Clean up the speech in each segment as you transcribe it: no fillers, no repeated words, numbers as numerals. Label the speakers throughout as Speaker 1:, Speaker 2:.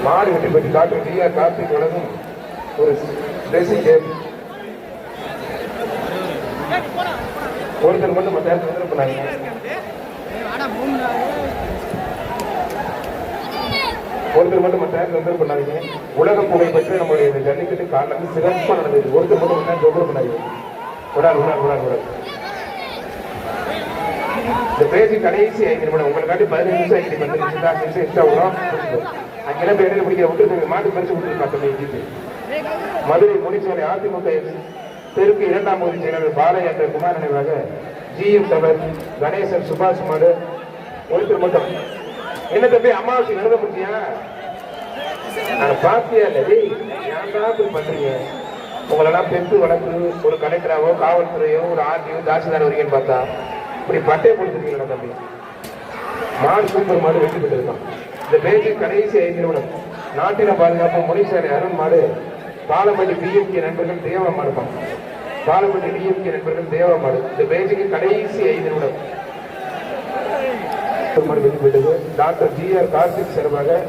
Speaker 1: மாடு வெற்றி பெற்று டாக்டர் ஜிஆர் கார்த்திக் வழங்கும் ஒரு ட்ரெஸ்ஸிங் கேம். ஒருத்தர் மட்டும் மற்ற நேரத்தில் பண்ணாங்க. ஒருத்தர் மட்டும் மற்ற நேரத்தில் பண்ணாதீங்க. உலக புகை பெற்று நம்மளுடைய ஜல்லிக்கட்டு காலில் வந்து சிறப்பாக நடந்தது. ஒருத்தர் மட்டும் மற்ற நேரம் பண்ணாதீங்க. விடாது விடாது விடாது விடாது. இந்த பேஜ் கடைசி 5 நிமிடம் உங்களுக்காண்டி 15 நிமிஷம் ஆகிட்டு 10 நிமிஷம் எக்ஸ்ட்ரா வரும். அங்கெல்லாம் பேரில் பிடிக்கிற விட்டு மாட்டு பரிசு கொடுத்துருக்காங்க. மதுரை முனிச்சாலை அதிமுக தெற்கு 2ஆம் பகுதி செயலாளர் பாலையா என்ற குமார் நினைவாக ஜிஎம் தவர் கணேசன் சுபாஷ் மாடு. ஒருத்தர் மட்டும் என்ன தம்பி அமாவாசை விரத முடிச்சியா? நான் பாத்தியா இல்லை ஏன் பண்றீங்க? உங்களெல்லாம் பெற்று வளர்த்து ஒரு கலெக்டராவோ காவல்துறையோ ஒரு ஆர்டிஓ தாசில்தார் வரீங்கன்னு பார்த்தா இப்படி பட்டையை கொடுத்துருக்கீங்களா தம்பி? மாடு சூப்பர் மாடு வெற்றி பெற்றிருக்கான். இந்த பேச்சு கடைசி 5 நிமிடம் நாட்டின பாதுகாப்பு முனிசாலை அருண் மாடு பாலப்பட்டி டிஎம்கே நண்பர்கள் தேவா மாடுப்பான். பாலப்பட்டி டிஎம்கே நண்பர்கள் தேவா மாடு. இந்த பேச்சுக்கு கடைசி 5 நிமிடம் மாடு வெற்றி பெற்றது. டாக்டர் ஜிஆர் கார்த்திக் சார்பாக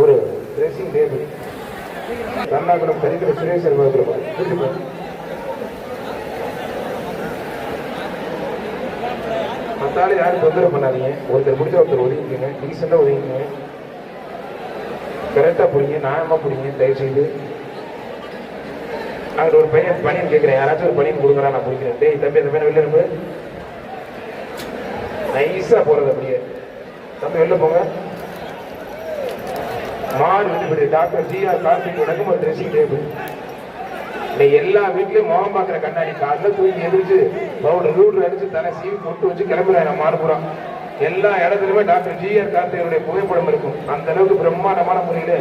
Speaker 1: ஒரு ட்ரெஸ்ஸிங் டேபிள். கர்நாடகம் சரித்திர சுரேஷ் சார்பாக மத்தால யாரும் தொந்தரவு பண்ணாதீங்க. ஒருத்தர் முடிச்ச ஒருத்தர் ஒதுங்கிக்கங்க. டீசெண்டா ஒதுங்கிங்க. கரெக்டா பிடிங்க. நியாயமா பிடிங்க. தயவு செய்து அங்க ஒரு பையன் பணியன் கேட்கிறேன். யாராச்சும் ஒரு பணியன் கொடுக்குறா நான் பிடிக்கிறேன். டேய் தம்பி அந்த பையன் வெளில இருந்து நைஸா போறது. அப்படியே தம்பி வெளில போங்க. மாடு வெற்றி டாக்டர் ஜிஆர் கார்த்திக் வழங்கும் ஒரு ட்ரெஸ்ஸிங் டேபிள். எல்லா வீட்லயும் முகம் பாக்குற கண்ணாடி காலில் தூக்கி எதிர்த்து பவுடர் ரூட்ல அடிச்சு தலை சீவி போட்டு வச்சு கிளம்புறாங்க மாறுபுறம். எல்லா இடத்துலயுமே டாக்டர் ஜிஆர் கார்த்திகனுடைய புகைப்படம் இருக்கும். அந்த அளவுக்கு பிரம்மாண்டமான முறையில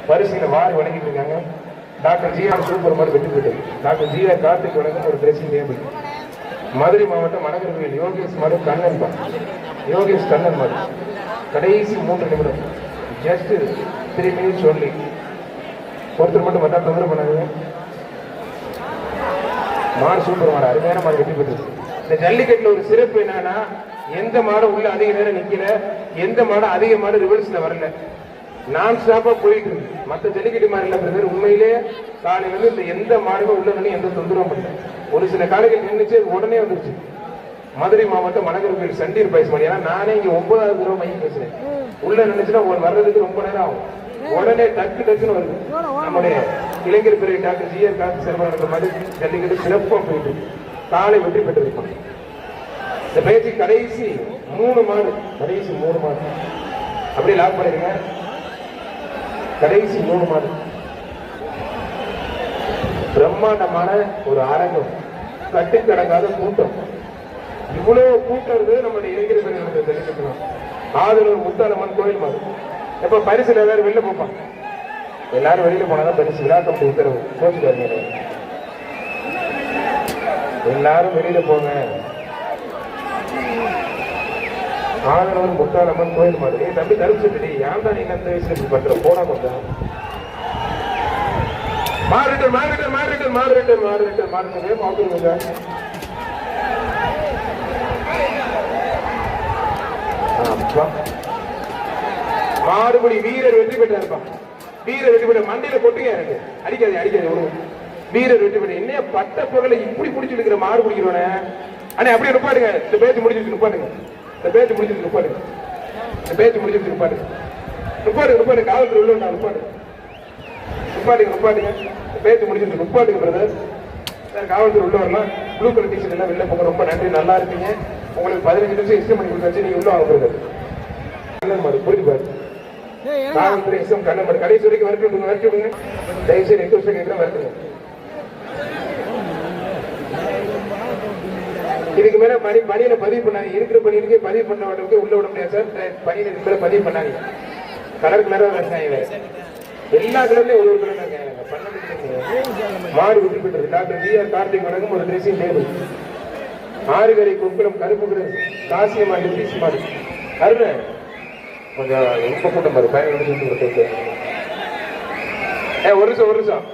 Speaker 1: பரிசுகளை வாரி வழங்கிட்டு இருக்காங்க. டாக்டர் ஜிஆர் சூப்பர் மாடு வெற்றி பெற்றது. டாக்டர் ஜிஆர் கார்த்திக் வழங்கும் ஒரு ட்ரெஸ்ஸிங் டேபிள். மதுரை மாவட்டம் மணக்கரவில் யோகேஷ் மாடு கண்ணன் பா. யோகேஷ் கண்ணன் மாடு. கடைசி 3 நிமிடம். Just 3 minutes only. ஒருத்தர் மட்டும் மற்ற தொந்தரவு பண்ணாங்க. மாடு சூப்பர் மாடு அருமையான மாடு வெற்றி பெற்றது. இந்த ஜல்லிக்கட்டுல ஒரு சிறப்பு என்னன்னா எந்த மாடும் உள்ள அதிக நேரம் நிக்கல, எந்த மாடும் அதிக மாடு ரிவர்ஸ்ல வரல, நான் ஸ்டாப்பா போயிட்டு இருக்கு. மற்ற ஜல்லிக்கட்டு மாடு இல்ல உண்மையிலே காலையில இருந்து இந்த எந்த மாடுமே உள்ள நின்று எந்த தொந்தரவும் பண்ணல. ஒரு சில காலைகள் நின்றுச்சு உடனே வந்துருச்சு. மதுரை மாவட்டம் மணக்கரவில் சண்டீர் பாய்ஸ் மணி. ஏன்னா நானே இங்க 9வது தடவை மையம் பேசுறேன். உள்ள நினைச்சுன்னா வர்றதுக்கு ரொம்ப நேரம் ஆகும். உடனே டக்கு டக்குன்னு வருது. நம்முடைய இளைஞர் பிரிவு டாக்டர் ஜிஆர் கார்த்திக் சார்பாக மாதிரி ஜல்லிக்கட்டு சிறப்பாக போயிட்டு காலை வெற்றி பெற்றிருப்பாங்க. இந்த பேச்சு கடைசி 3 மாடு. கடைசி 3 மாடு அப்படியே லாக் பண்ணிருங்க. கடைசி 3 மாடு. பிரம்மாண்டமான ஒரு அரங்கம். கட்டுக்கடங்காத கூட்டம். இவ்வளவு கூட்டம் இருக்கு நம்முடைய இளைஞர் பிரிவு ஜல்லிக்கட்டு. ஆதரவு முத்தாலம்மன் கோயில் மாடு. எப்ப பரிசுல எல்லாரும் வெளில போப்பாங்க. எல்லாரும் வெளியில போனாதான் பரிசு. விழா கமிட்டி உத்தரவு. கோச்சுக்காதீங்க. எல்லாரும் வெளியில போங்க. ஆதரவு முத்தாலம்மன் கோயில் மாடு. தம்பி தரிசிட்டு ஏன் தான் நீங்க அந்த வயசுல இப்படி பண்ற? போனா கொஞ்சம் மாறிட்டர் மாறிட்டர் மாறிட்டர் மாறிட்டர் மாறிட்டர் மாறிட்டே மாத்துங்க. மாறுபடி வீரர் வெற்றி பெற்றார். வீரர் வெற்றி பெற்ற மண்டையில கொட்டுங்க. எனக்கு அடிக்காது அடிக்காது. வீரர் வெற்றி பெற்ற என்ன பட்ட பகல இப்படி பிடிச்சி இருக்கிற மாடு பிடிக்கிறோனே. அண்ணே அப்படியே நிப்பாடுங்க. இந்த பேச்சு முடிச்சு நிப்பாடுங்க. இந்த பேச்சு முடிச்சு நிப்பாடுங்க. இந்த பேச்சு முடிச்சு நிப்பாடுங்க. நிப்பாடு நிப்பாடு. காவல்துறை உள்ள நிப்பாடு நிப்பாடுங்க நிப்பாடுங்க. பேச்சு முடிச்சு நிப்பாடுங்க பிரதர். சார் காவல்துறை உள்ள வரலாம். ப்ளூ கலர் டிஷர்ட் எல்லாம் வெளில போங்க. ரொம்ப நன்றி. நல்லா இருக்கீங்க. உங்களுக்கு 15 நிமிஷம் இஷ்டம் பண்ணி கொடுத்தாச்சு. நீங்க உள்ள வாங்க பிரதர். புரிஞ்சு பாரு. காவல்துறை இஷ்டம் கண்ணன் மாடு. கடைசி வரைக்கும் வரட்டு வரட்டுங்க. தயவுசெய்து ரெக்வஸ்ட் கேட்கிறேன் வரட்டுங்க. இதுக்கு மேல பணியில பதிவு பண்ணாங்க. இருக்கிற பணியிலுக்கே பதிவு பண்ண உள்ள விட முடியாது சார். பணியில இதுக்கு மேல பதிவு பண்ணாங்க. கலர் கலரா வச்சாங்க. எல்லா கலர்லயும் ஒரு கலர் இருக்காங்க. மாடு வெற்றி பெற்றது. டாக்டர் ஜிஆர் கார்த்திக் வழங்கும் ஒரு ட்ரெஸ்ஸிங் டேபிள். ஆறுகரை குப்பலம் கருப்பு காசியமா நிதிஷ் மாடு. அருண கொஞ்சம் ரொம்ப கூட்டம் பாரு. ஒரு நிமிஷம்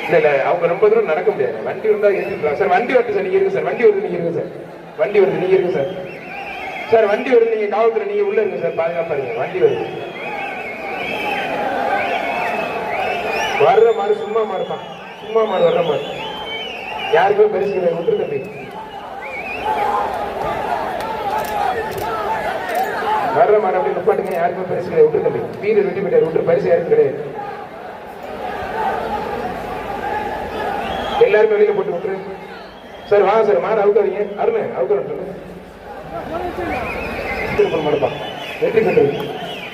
Speaker 1: இல்ல இல்ல அவங்க ரொம்ப தூரம் நடக்க முடியாது. வண்டி வந்தா ஏற்றிக்கலாம் சார். வண்டி வருது சார். நீங்க இருக்கு சார். வண்டி வருது நீங்க இருக்கு சார். வண்டி வருது நீங்க இருக்கு சார். சார் வண்டி வருது. நீங்க காவல்துறை நீங்க உள்ள இருக்கு சார். பாதுகாப்பா இருங்க. வண்டி வருது. வர்ற மாதிரி சும்மா மாறுப்பான், சும்மா மாறு வர்ற மாதிரி யாருக்குமே பரிசு கிடையாது. விட்டுரு தம்பி, வர்ற மாதிரி அப்படி நிப்பாட்டுங்க. யாருக்குமே பரிசு கிடையாது. விட்டுரு தம்பி, வீரர் வெட்டி போயிட்டாரு. விட்டுரு, பரிசு யாருக்கும் கிடையாது. எல்லாருமே வெளியில போட்டு விட்டுரு. சார் வாங்க சார், மாற அவுக்காதீங்க. அருண் அவுக்கணும் மடுப்பான், வெற்றி பெற்றது.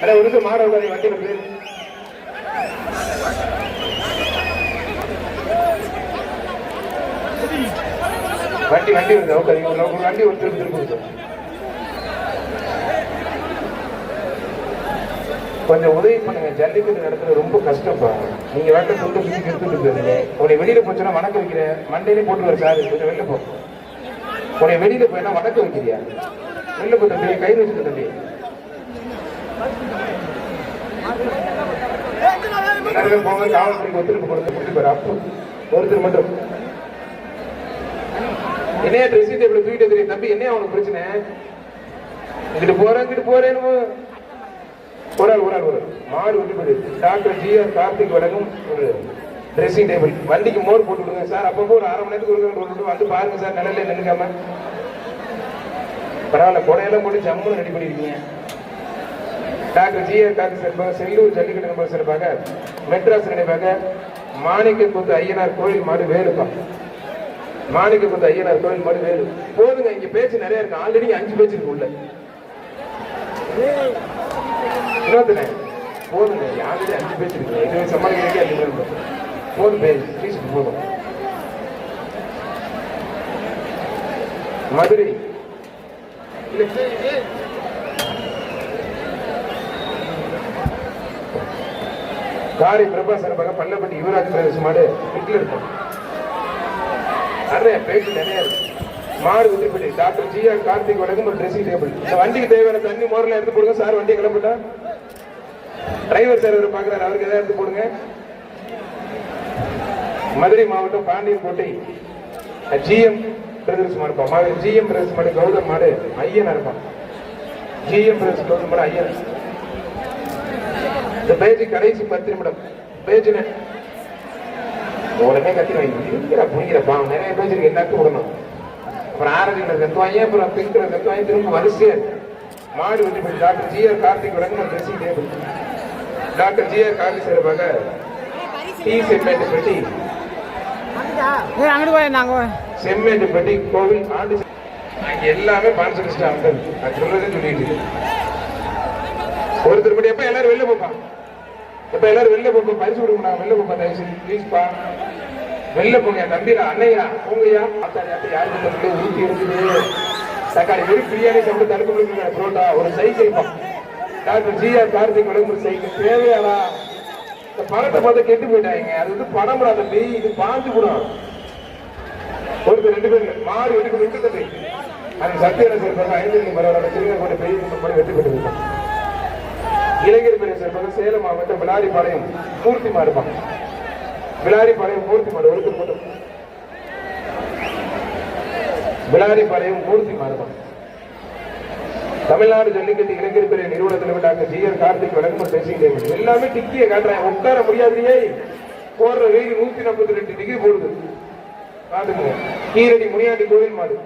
Speaker 1: அட ஒரு நிமிஷம் மாற அவுக்காதீங்க. வண்டி வந்து வண்டி வண்டி வருது, அவுக்காதீங்க. வண்டி ஒரு திருப்பி திருப்பி கொஞ்சம் உதவி பண்ணுங்க. ஜல்லிக்கட்டு நடத்துறது ரொம்ப கஷ்டப்பா. நீங்க வேட்ட துண்டு சுத்தி எடுத்துட்டு இருக்கீங்க. உன்னை வெளியில போச்சுன்னா வணக்க வைக்கிற மண்டையிலே போட்டு வர சாரு. கொஞ்சம் வெளில போ. உன்னை வெளியில போயினா வணக்க வைக்கிறியா? வெளில போ தம்பி, கை வச்சுக்க தம்பி. எல்லாருமே போங்க. காவல்துறைக்கு ஒத்துழைப்பு கொடுத்து கொடுத்துப்பாரு. அப்போ ஒருத்தர் மட்டும் என்னையா ட்ரெஸ்ஸிங் டேபிள் தூக்கிட்டு தெரியும் தம்பி. என்னையா அவனுக்கு பிரச்சனை? இங்கிட்டு போறேன்னு ஒரு மாடு விட்டு போயிடுது. டாக்டர் ஜிஆர் கார்த்திக் வழங்கும் ஒரு ட்ரெஸ்ஸிங் டேபிள். வண்டிக்கு மோர் போட்டு விடுங்க சார். அப்பப்போ ஒரு 1/2 மணி நேரத்துக்கு வந்து பாருங்க சார். நிலையில நினைக்காம பரவாயில்ல, கொடையெல்லாம் போட்டு ஜம்முன்னு ரெடி பண்ணிருக்கீங்க. டாக்டர் ஜிஆர் கார்த்திக் சார்பாக செல்லூர் ஜல்லிக்கட்டு நம்பர் சார்பாக மெட்ராஸ் நினைவாக மாணிக்க குத்து ஐயனார் கோயில் மாடு வேலுப்பா. மாணிக்க குத்து ஐயனார் கோயில் மாடு வேலு. போதுங்க, இங்க பேச்சு நிறைய இருக்கு. ஆல்ரெடி 5 பேச்சு இருக்கு உள்ள. போதுங்க, யாருமே 5 பேச்சு இருக்கு. இது சமாளிக்கிறதுக்கே போதும் பேச்சு போதும். மதுரை காரி பிரபா சார்பாக பள்ளப்பட்டி யுவராஜ் பிரதேச மாடு வீட்டில் இருக்கும். நிறைய பேச்சு நிறைய இருக்கு. மாடு விட்டுப்பட்டி டாக்டர் ஜிஆர் கார்த்திக் வழங்கும் ஒரு ட்ரெஸ்ஸிங் டேபிள். இந்த வண்டிக்கு தேவையான தண்ணி மோரில் எடுத்து போடுங்க சார். வண்டியை கிளம்பிட்டா டிரைவர் சார் அவர் பாக்குறாரு, அவருக்கு எதாவது எடுத்து போடுங்க. மதுரை மாவட்டம் பாண்டியன் கோட்டை ஜிஎம் பிரதர்ஸ் மாடு. ஜிஎம் பிரதர்ஸ் மாடு கௌதம் மாடு ஐயனா இருப்பான். ஜிஎம் பிரதர்ஸ் கௌதம் மாடு ஐயன். இந்த பேஜ் கடைசி 10 நிமிடம். பேஜ் உடனே கத்தி வாங்கி புரிகிறப்பா. நிறைய பேஜ் இருக்கு, எல்லாருக்கும் விடணும். அப்புறம் ஆரஞ்சுல கத்துவாங்க, அப்புறம் பிங்க்ல கத்துவாங்க. திரும்ப வரிசையா மாடு வெட்டி போய் டாக்டர் ஜிஆர் கார்த்திக் வழங்கும் dressing table. Doctor G R Karthik சார்பாக டீ செம்மேட்டு பெட்டி செம்மேட்டு பெட்டி கோவில் ஆண்டு எல்லாமே பான்சலிஸ்ட் சொல்றதே சொல்லிட்டு ஒருத்தர் படி. எப்ப எல்லாரும் வெளில போப்பா, எப்ப எல்லாரும் வெளில போப்பா, பரிசு கொடுங்க. வெளில போப்பா, தயவுசெய்து ப்ளீஸ்பா, வெளில போங்க. தம்பிரா அண்ணையா போங்கய்யா. யாருக்கு ஊட்டி இருக்குது தக்காளி வெறும் பிரியாணி சாப்பிட்டு தடுப்பு கொடுக்குற புரோட்டா ஒரு சைக்கிள். டாக்டர் ஜிஆர் கார்த்திக் வழங்கும் ஒரு சைக்கிள் தேவையாடா? இந்த பணத்தை பார்த்து கெட்டு போயிட்டாங்க. அது வந்து பணம் தம்பி, இது பாஞ்சு கூடும். ஒருத்தர் 2 பேர் மாறு வெட்டி விட்டு தம்பி. அது சத்தியான சேர்ப்பாங்க 5 பரவாயில்ல. திருநெல்வேலி பெரிய வெற்றி பெற்று இளைஞர் பிரிவு சேர்ப்பாங்க சேலம் மாவட்டம் விளாரிப்பாளையம் மூர்த்தி மாடுப்பாங்க. விளாரிப்பாளையம் மூர்த்தி மாடு ஒருத்தர் மட்டும். விளாரிப்பாளையம் மூர்த்தி மாடுப்பாங்க. தமிழ்நாடு ஜல்லிக்கட்டு இளைஞர் பிரிவு நிறுவன தலைவர் டாக்டர் ஜிஆர் கார்த்திக் வழங்கும் ட்ரெஸ்ஸிங் டேபிள். எல்லாமே டிக்கியை காட்டுறாங்க. உட்கார முடியாதையே போடுற வெயில் 142 டிகிரி போடுது. பாத்துங்க. கீரடி முனியாண்டி கோவில் மாடு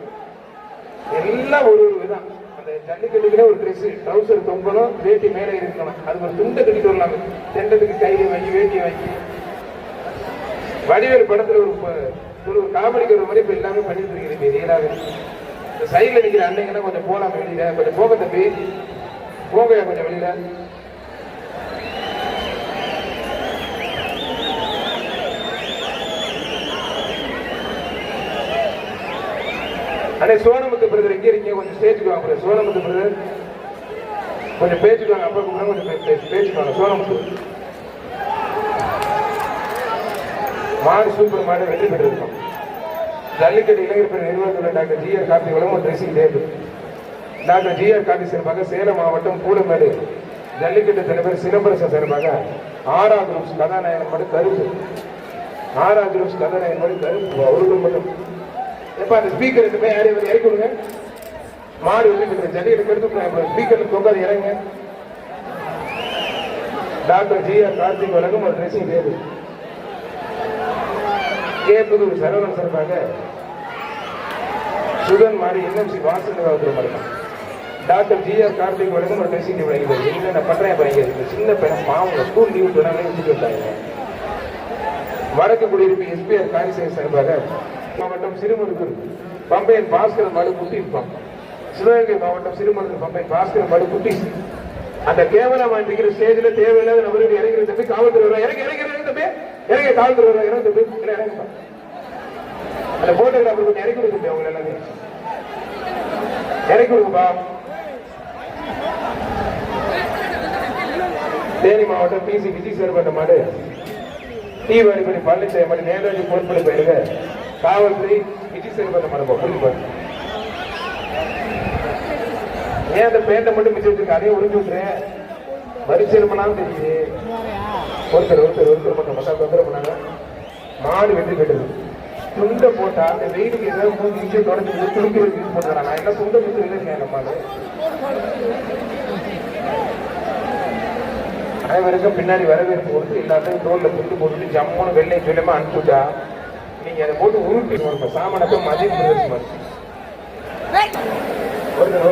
Speaker 1: எல்லாம் ஒரு விதம். அந்த ஜல்லிக்கட்டுக்குள்ள ஒரு ட்ரெஸ் ட்ரௌசர் தொங்கணும், வேட்டி மேலே இருக்கணும். அது ஒரு துண்டை கட்டிட்டு வரலாம். தெண்டத்துக்கு கையில வாங்கி வேட்டியை வாங்கி வடிவேல் படத்துல ஒரு காமெடிக்கு ஒரு மாதிரி இப்ப எல்லாமே பண்ணிட்டு இருக்கிறது. ரியலாக இந்த சைட்ல நிக்கிற அன்னைங்கன்னா கொஞ்சம் போலாம் வெளியில. கொஞ்சம் போக தம்பி, போகையா கொஞ்சம் வெளியில. அண்ணே சோனமுத்து பிரதர் எங்க இருக்கீங்க? கொஞ்சம் ஸ்டேஜுக்கு வாங்க. சோனமுத்து பிரதர் கொஞ்சம் பேச்சுக்கு வாங்க. அப்பா கூப்பிட கொஞ்சம் பேச்சுக்கு வாங்க. சோனமுத்து மாடு சூப்பர் மாடு வெற்றி பெற்றிருக்கோம். ஜல்லிக்கட்டு இளைஞர் பிரிவு நிறுவனத்துடன் டாக்டர் ஜிஆர் கார்த்திக் வழங்கும் dressing table. Doctor G R Karthik சார்பாக சேலம் மாவட்டம் கூலமேடு ஜல்லிக்கட்டு தலைவர் சிலம்பரசன் சார்பாக ஆரா குரூப்ஸ் கதாநாயகன் மாடு கருப்பு. ஆரா குரூப்ஸ் கதாநாயகன் மாடு கருப்பு. அவருக்கு மட்டும் எப்ப அந்த ஸ்பீக்கர் எடுத்து போய் யாரையும் இறக்கி விடுங்க. மாடு வந்து ஜல்லிக்கட்டு எடுத்து ஸ்பீக்கர்ல தொங்காது இறங்க. டாக்டர் ஜிஆர் கார்த்திக் வழங்கும் ஒரு ட்ரெஸ்ஸிங் டேபிள். கேப்புதூர் சரவணன் சார்பாக சுதன் மாதிரி என்எம்சி வாசல் மாதிரி டாக்டர் ஜிஆர் கார்த்திக் வழங்கும் ஒரு டெஸ்டிங் வழங்குது. என்னென்ன பண்றேன் பாருங்க. இந்த சின்ன பையன் பாவங்க ஸ்கூல் லீவ் விடாம வச்சுட்டு வந்தாங்க. வடக்கு குடியிருப்பு எஸ்பிஆர் காரிசேகர் சார்பாக மாவட்டம் சிறுமுருகூர் பம்பையன் பாஸ்கர் மடு குட்டி இருப்பான். சிவகங்கை மாவட்டம் சிறுமுருகூர் பம்பை பாஸ்கர் மடு குட்டி. அந்த கேவலமா இருக்கிற ஸ்டேஜ்ல தேவையில்லாத நபர்கள் இறங்கிற தம்பி காவல்துறை வருவா. இறங்கி தம்பி இறங்கி காவல்துறை வருவா. இறங்க தம்பி இல்லை இறங்கப்பா. அந்த போட்டோகிராஃபர் கொஞ்சம் இறக்கி கொடுக்க அவங்க எல்லாமே இறக்கி கொடுக்குப்பா. தேனி மாவட்டம் பிசி விஜய் சேர்பட்ட மாடு தீவாரிப்படி பழனிசாமி மாடு நேராஜி பொறுப்படை பயிலுங்க காவல்துறை விஜய் சேர்பட்ட மாடு புரிஞ்சு ஏன் அந்த பேட்டை மட்டும் மிச்சம் வச்சிருக்க அதையும் உறிஞ்சு விட்டுறேன். பரிசீலனாலும் தெரியுது. ஒருத்தர் மட்டும் தொந்தரவு பண்ணாங்க. மாடு வெற்றி பெற்றது. துண்டை போட்டா அந்த வெயிலுக்கு ஏதாவது 3 நிமிஷம் தொடர்ந்து துணிக்கிறதுக்கு யூஸ் பண்றாங்க. நான் என்ன துண்டை மிச்சம் இல்லைங்க நம்ம மாடு. அனைவருக்கும் பின்னாடி வரவேற்பு கொடுத்து எல்லாத்தையும் தோல்ல புரிந்து போட்டு ஜம்முன்னு வெள்ளை சொல்லமா அனுப்பிச்சுட்டா நீங்க அதை போட்டு உருட்டி சாமானத்தை மதியம் ஒருத்தர்